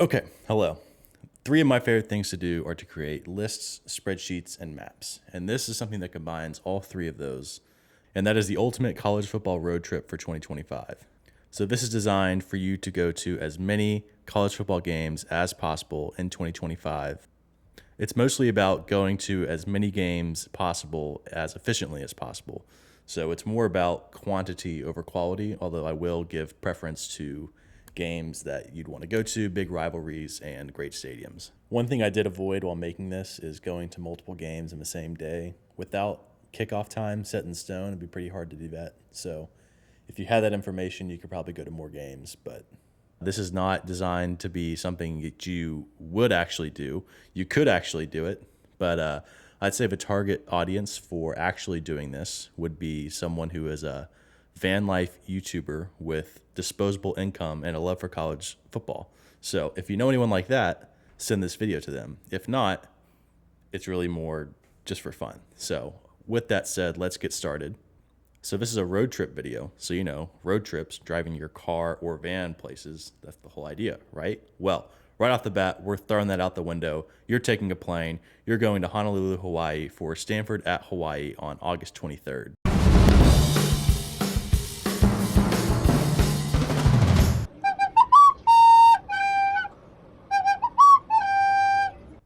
Okay, hello. Three of my favorite things to do are to create lists, spreadsheets, and maps. And this is something that combines all three of those. And that is the ultimate college football road trip for 2025. So this is designed for you to go to as many college football games as possible in 2025. It's mostly about going to as many games possible as efficiently as possible. So it's more about quantity over quality, although I will give preference to games that you'd want to go to, big rivalries, and great stadiums. One thing I did avoid while making this is going to multiple games in the same day. Without kickoff time set in stone, it'd be pretty hard to do that. So if you had that information, you could probably go to more games, but this is not designed to be something that you would actually do. You could actually do it, but I'd say the target audience for actually doing this would be someone who is a van life YouTuber with disposable income and a love for college football. So if you know anyone like that, send this video to them. If not, it's really more just for fun. So with that said, let's get started. So this is a road trip video. So, road trips, driving your car or van places. That's the whole idea, right? Well, right off the bat, we're throwing that out the window. You're taking a plane. You're going to Honolulu, Hawaii for Stanford at Hawaii on August 23rd.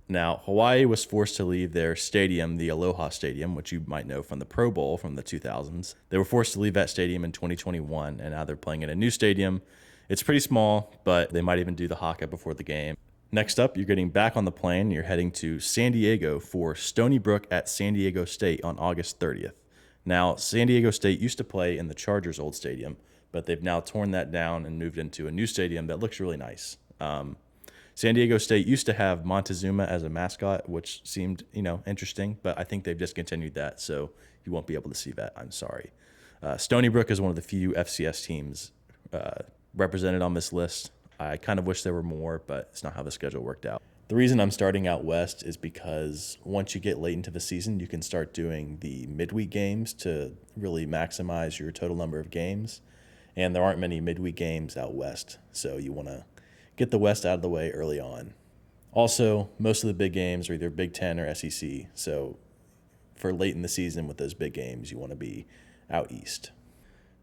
Now, Hawaii was forced to leave their stadium, the Aloha Stadium, which you might know from the Pro Bowl from the 2000s. They were forced to leave that stadium in 2021, and now they're playing in a new stadium. It's pretty small, but they might even do the haka before the game. Next up, you're getting back on the plane. You're heading to San Diego for Stony Brook at San Diego State on August 30th. Now, San Diego State used to play in the Chargers' old stadium, but they've now torn that down and moved into a new stadium that looks really nice. San Diego State used to have Montezuma as a mascot, which seemed, interesting, but I think they've discontinued that, so you won't be able to see that. I'm sorry. Stony Brook is one of the few FCS teams represented on this list. I kind of wish there were more, but it's not how the schedule worked out. The reason I'm starting out west is because once you get late into the season, you can start doing the midweek games to really maximize your total number of games, and there aren't many midweek games out west, so you want to get the West out of the way early on. Also, most of the big games are either Big Ten or SEC, so for late in the season with those big games, you want to be out east.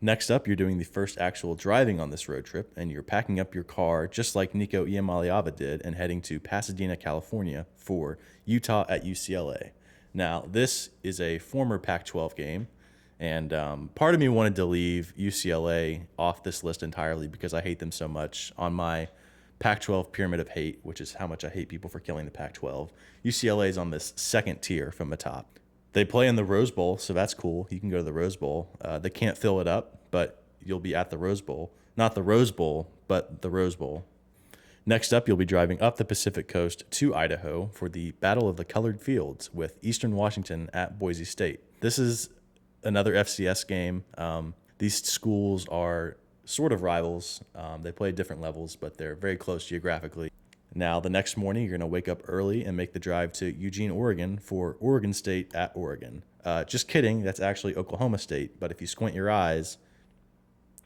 Next up, you're doing the first actual driving on this road trip, and you're packing up your car just like Nico Iamaleava did and heading to Pasadena, California for Utah at UCLA. Now, this is a former Pac-12 game, and part of me wanted to leave UCLA off this list entirely because I hate them so much. On my Pac-12 pyramid of hate, which is how much I hate people for killing the Pac-12. UCLA is on this second tier from the top. They play in the Rose Bowl, so that's cool. You can go to the Rose Bowl. They can't fill it up, but you'll be at the Rose Bowl. Not the Rose Bowl, but the Rose Bowl. Next up, you'll be driving up the Pacific Coast to Idaho for the Battle of the Colored Fields with Eastern Washington at Boise State. This is another FCS game. These schools are sort of rivals. They play at different levels, but they're very close geographically. Now, the next morning, you're going to wake up early and make the drive to Eugene, Oregon for Oregon State at Oregon. Just kidding, that's actually Oklahoma State, but if you squint your eyes,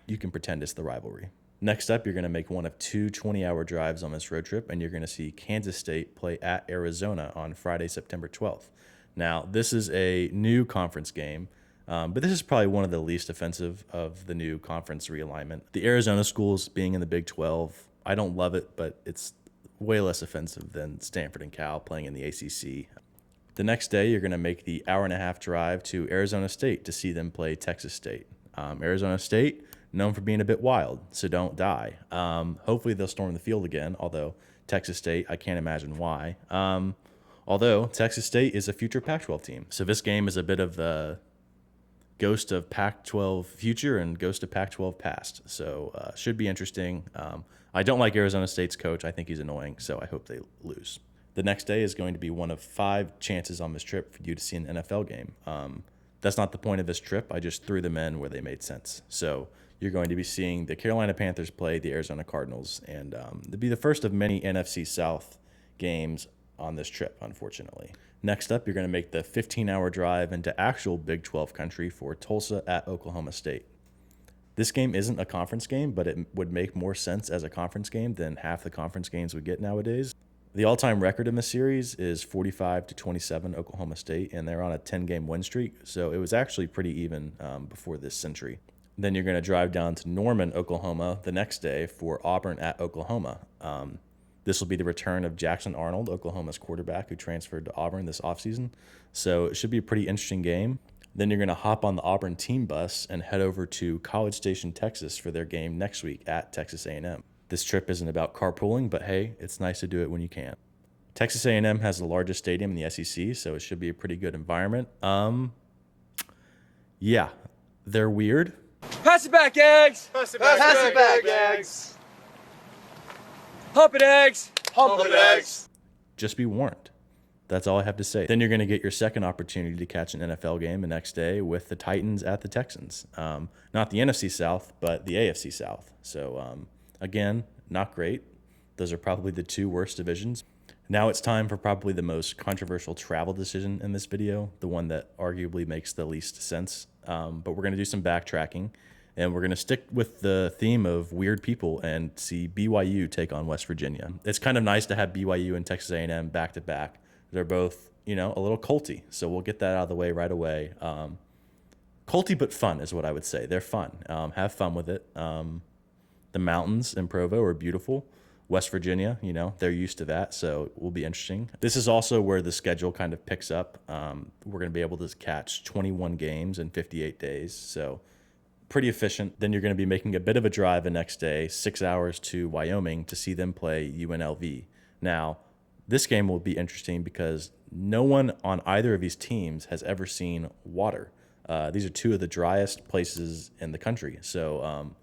you can pretend it's the rivalry. Next up, you're going to make one of two 20-hour drives on this road trip, and you're going to see Kansas State play at Arizona on Friday, September 12th. Now, this is a new conference game. But this is probably one of the least offensive of the new conference realignment. The Arizona schools being in the Big 12, I don't love it, but it's way less offensive than Stanford and Cal playing in the ACC. The next day, you're going to make the hour-and-a-half drive to Arizona State to see them play Texas State. Arizona State, known for being a bit wild, so don't die. Hopefully they'll storm the field again, although Texas State, I can't imagine why. Although Texas State is a future Pac-12 team. So this game is a bit of the ghost of Pac-12 future and ghost of Pac-12 past. So should be interesting. I don't like Arizona State's coach. I think he's annoying, so I hope they lose. The next day is going to be one of 5 chances on this trip for you to see an NFL game. That's not the point of this trip. I just threw them in where they made sense. So you're going to be seeing the Carolina Panthers play the Arizona Cardinals, and it'll be the first of many NFC South games on this trip, unfortunately. Next up, you're going to make the 15-hour drive into actual Big 12 country for Tulsa at Oklahoma State. This game isn't a conference game, but it would make more sense as a conference game than half the conference games we get nowadays. The all-time record in the series is 45-27 Oklahoma State, and they're on a 10-game win streak, so it was actually pretty even before this century. Then you're going to drive down to Norman, Oklahoma the next day for Auburn at Oklahoma. This will be the return of Jackson Arnold, Oklahoma's quarterback, who transferred to Auburn this offseason. So it should be a pretty interesting game. Then you're going to hop on the Auburn team bus and head over to College Station, Texas for their game next week at Texas A&M. This trip isn't about carpooling, but hey, it's nice to do it when you can. Texas A&M has the largest stadium in the SEC, so it should be a pretty good environment. Yeah, they're weird. Pass it back, Eggs! Pass it back, Eggs! Hump it, Eggs! Hump it, Eggs! Just be warned. That's all I have to say. Then you're going to get your second opportunity to catch an NFL game the next day with the Titans at the Texans. Not the NFC South, but the AFC South. So, again, not great. Those are probably the two worst divisions. Now it's time for probably the most controversial travel decision in this video, the one that arguably makes the least sense. But we're going to do some backtracking, and we're going to stick with the theme of weird people and see BYU take on West Virginia. It's kind of nice to have BYU and Texas A&M back to back. They're both, a little culty, so we'll get that out of the way right away. Culty but fun is what I would say. They're fun. Have fun with it. The mountains in Provo are beautiful. West Virginia, they're used to that, so it will be interesting. This is also where the schedule kind of picks up. We're going to be able to catch 21 games in 58 days, so pretty efficient. Then you're going to be making a bit of a drive the next day, 6 hours to Wyoming to see them play UNLV. Now, this game will be interesting because no one on either of these teams has ever seen water. These are two of the driest places in the country, so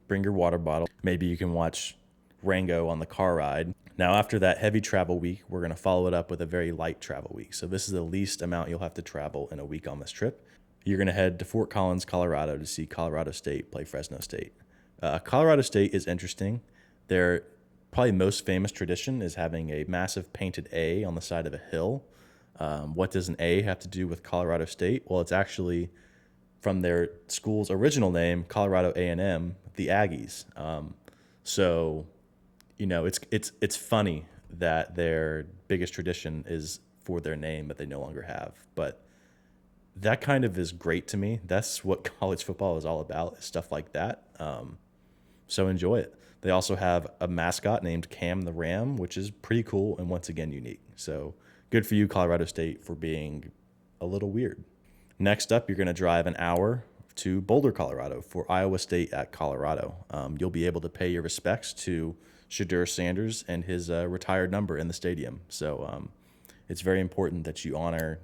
bring your water bottle. Maybe you can watch Rango on the car ride. Now, after that heavy travel week, we're going to follow it up with a very light travel week. So this is the least amount you'll have to travel in a week on this trip. You're going to head to Fort Collins, Colorado to see Colorado State play Fresno State. Colorado State is interesting. Their probably most famous tradition is having a massive painted A on the side of a hill. What does an A have to do with Colorado State? Well, it's actually from their school's original name, Colorado A&M, the Aggies. So it's funny that their biggest tradition is for their name that they no longer have. But that kind of is great to me. That's what college football is all about, is stuff like that. So enjoy it. They also have a mascot named Cam the Ram, which is pretty cool and once again unique. So good for you, Colorado State, for being a little weird. Next up, you're going to drive an hour to Boulder, Colorado for Iowa State at Colorado. You'll be able to pay your respects to Shedeur Sanders and his retired number in the stadium. So it's very important that you honor,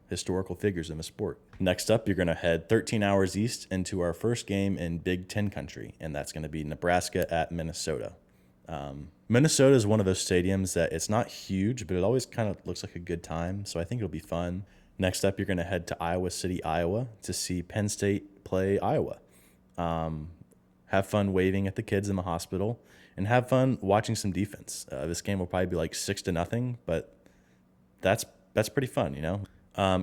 historical figures in the sport. Next up, you're going to head 13 hours east into our first game in Big Ten country, and that's going to be Nebraska at Minnesota. Minnesota is one of those stadiums that it's not huge, but it always kind of looks like a good time, so I think it'll be fun. Next up, you're going to head to Iowa City, Iowa to see Penn State play Iowa. Have fun waving at the kids in the hospital, and have fun watching some defense. This game will probably be like 6-0, but that's pretty fun,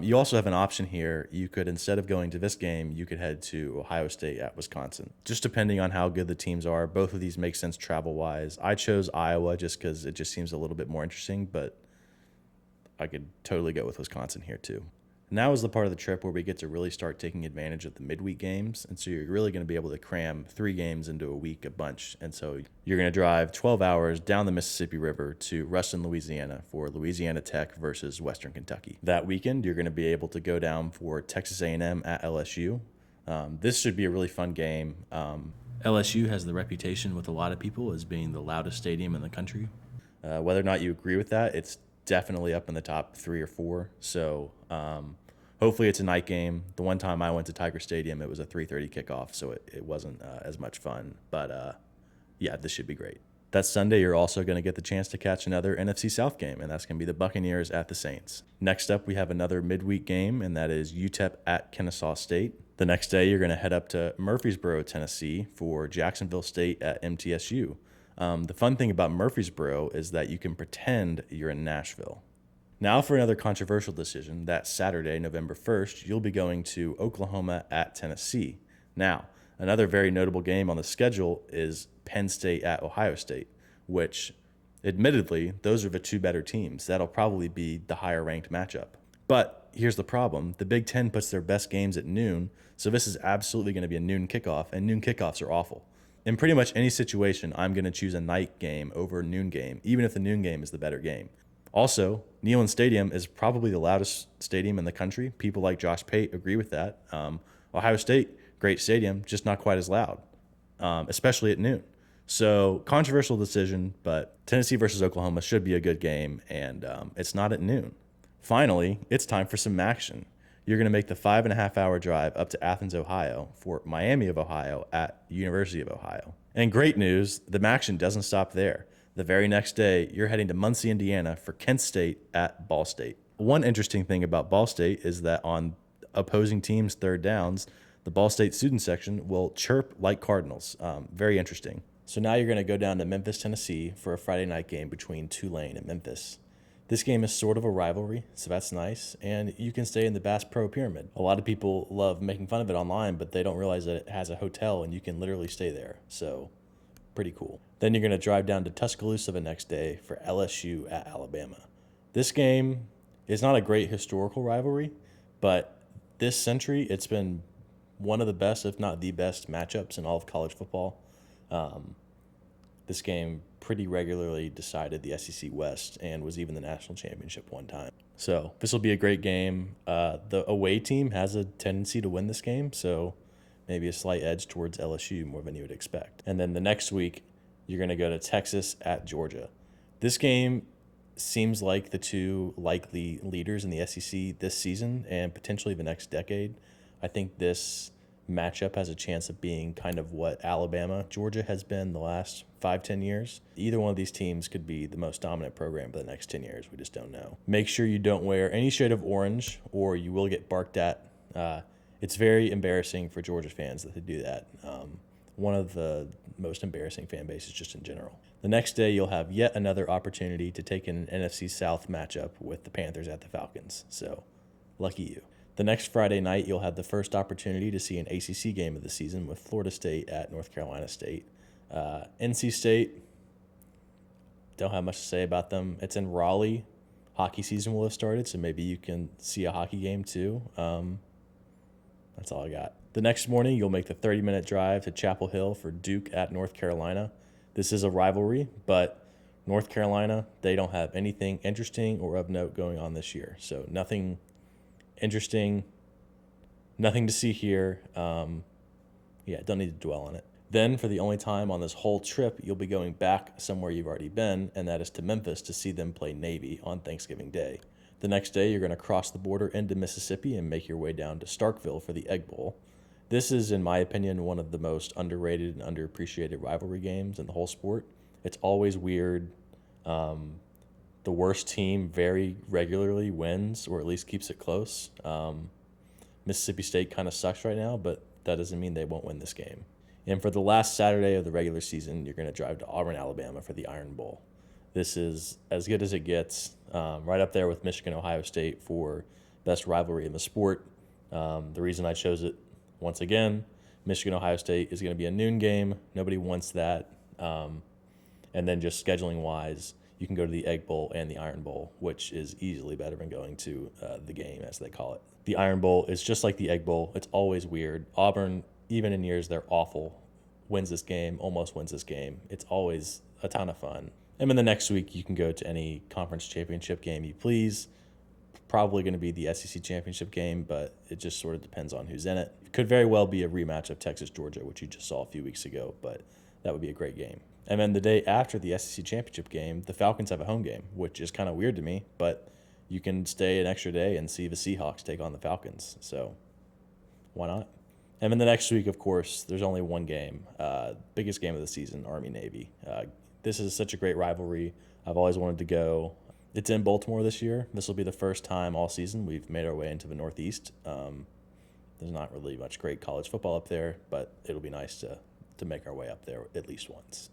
You also have an option here. You could, instead of going to this game, you could head to Ohio State at Wisconsin. Just depending on how good the teams are. Both of these make sense travel-wise. I chose Iowa just because it just seems a little bit more interesting, but I could totally go with Wisconsin here too. Now is the part of the trip where we get to really start taking advantage of the midweek games. And so you're really going to be able to cram 3 games into a week, a bunch. And so you're going to drive 12 hours down the Mississippi River to Ruston, Louisiana for Louisiana Tech versus Western Kentucky. That weekend, you're going to be able to go down for Texas A&M at LSU. This should be a really fun game. LSU has the reputation with a lot of people as being the loudest stadium in the country. Whether or not you agree with that, it's definitely up in the top 3 or 4. So hopefully it's a night game. The one time I went to Tiger Stadium, it was a 3:30 kickoff, so it wasn't as much fun. But yeah, this should be great. That Sunday, you're also going to get the chance to catch another NFC South game, and that's going to be the Buccaneers at the Saints. Next up, we have another midweek game, and that is UTEP at Kennesaw State. The next day, you're going to head up to Murfreesboro, Tennessee for Jacksonville State at MTSU. The fun thing about Murfreesboro is that you can pretend you're in Nashville. Now for another controversial decision. That Saturday, November 1st, you'll be going to Oklahoma at Tennessee. Now, Another very notable game on the schedule is Penn State at Ohio State, which admittedly, those are the two better teams. That'll probably be the higher ranked matchup. But here's the problem. The Big Ten puts their best games at noon, so this is absolutely going to be a noon kickoff, and noon kickoffs are awful. In pretty much any situation, I'm going to choose a night game over a noon game, even if the noon game is the better game. Also, Neyland Stadium is probably the loudest stadium in the country. People like Josh Pate agree with that. Ohio State, great stadium, just not quite as loud, especially at noon. So controversial decision, but Tennessee versus Oklahoma should be a good game, and it's not at noon. Finally, it's time for some action. You're going to make the 5.5-hour drive up to Athens, Ohio for Miami of Ohio at University of Ohio. And great news, the action doesn't stop there. The very next day, you're heading to Muncie, Indiana for Kent State at Ball State. One interesting thing about Ball State is that on opposing teams' third downs, the Ball State student section will chirp like Cardinals. Very interesting. So now you're going to go down to Memphis, Tennessee for a Friday night game between Tulane and Memphis. This game is sort of a rivalry, so that's nice, and you can stay in the Bass Pro Pyramid. A lot of people love making fun of it online, but they don't realize that it has a hotel and you can literally stay there, so pretty cool. Then you're going to drive down to Tuscaloosa the next day for LSU at Alabama. This game is not a great historical rivalry, but this century it's been one of the best, if not the best, matchups in all of college football. This game pretty regularly decided the SEC West and was even the national championship one time. So this will be a great game. The away team has a tendency to win this game, so maybe a slight edge towards LSU more than you would expect. And then the next week, you're going to go to Texas at Georgia. This game seems like the two likely leaders in the SEC this season and potentially the next decade. I think this matchup has a chance of being kind of what Alabama, Georgia has been the last 5-10 years. Either one of these teams could be the most dominant program for the next 10 years. We just don't know. Make sure you don't wear any shade of orange or you will get barked at. It's very embarrassing for Georgia fans that they do that. One of the most embarrassing fan bases just in general. The next day, you'll have yet another opportunity to take an NFC South matchup with the Panthers at the Falcons. So, lucky you. The next Friday night, you'll have the first opportunity to see an ACC game of the season with Florida State at North Carolina State. NC State, don't have much to say about them. It's in Raleigh. Hockey season will have started, so maybe you can see a hockey game too. That's all I got. The next morning, you'll make the 30-minute drive to Chapel Hill for Duke at North Carolina. This is a rivalry, but North Carolina, they don't have anything interesting or of note going on this year. So nothing interesting, nothing to see here. Don't need to dwell on it. Then, for the only time on this whole trip, you'll be going back somewhere you've already been, and that is to Memphis to see them play Navy on Thanksgiving Day. The next day, you're going to cross the border into Mississippi and make your way down to Starkville for the Egg Bowl. This is, in my opinion, one of the most underrated and underappreciated rivalry games in the whole sport. It's always weird. The worst team very regularly wins, or at least keeps it close. Mississippi State kind of sucks right now, but that doesn't mean they won't win this game. And for the last Saturday of the regular season, you're going to drive to Auburn, Alabama for the Iron Bowl. This is as good as it gets, right up there with Michigan, Ohio State for best rivalry in the sport. The reason I chose it, once again, Michigan, Ohio State is going to be a noon game. Nobody wants that. And then just scheduling-wise, you can go to the Egg Bowl and the Iron Bowl, which is easily better than going to the game, as they call it. The Iron Bowl is just like the Egg Bowl. It's always weird. Auburn, even in years they're awful, wins this game, almost wins this game. It's always a ton of fun. And then the next week, you can go to any conference championship game you please. Probably going to be the SEC championship game, but it just sort of depends on who's in it. It could very well be a rematch of Texas-Georgia, which you just saw a few weeks ago, but that would be a great game. And then the day after the SEC championship game, the Falcons have a home game, which is kind of weird to me, but you can stay an extra day and see the Seahawks take on the Falcons. So why not? And then the next week, of course, there's only one game, biggest game of the season, Army-Navy. This is such a great rivalry. I've always wanted to go. It's in Baltimore this year. This will be the first time all season we've made our way into the Northeast. There's not really much great college football up there, but it'll be nice to make our way up there at least once.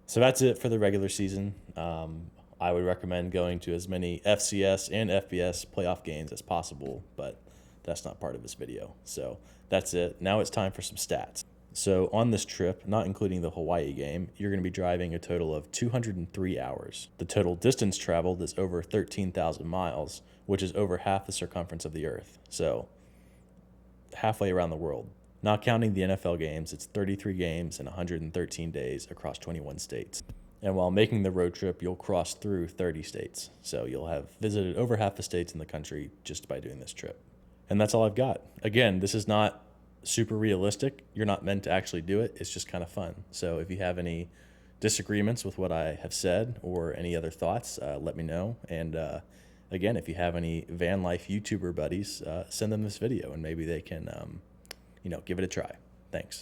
So that's it for the regular season. I would recommend going to as many FCS and FBS playoff games as possible, but that's not part of this video. So that's it. Now it's time for some stats. So on this trip, not including the Hawaii game, you're going to be driving a total of 203 hours. The total distance traveled is over 13,000 miles, which is over half the circumference of the Earth. So halfway around the world. Not counting the NFL games, it's 33 games in 113 days across 21 states. And while making the road trip, you'll cross through 30 states. So you'll have visited over half the states in the country just by doing this trip. And that's all I've got. Again, this is not super realistic. You're not meant to actually do it. It's just kind of fun. So if you have any disagreements with what I have said or any other thoughts, let me know. And again, if you have any van life YouTuber buddies, send them this video and maybe they can, give it a try. Thanks.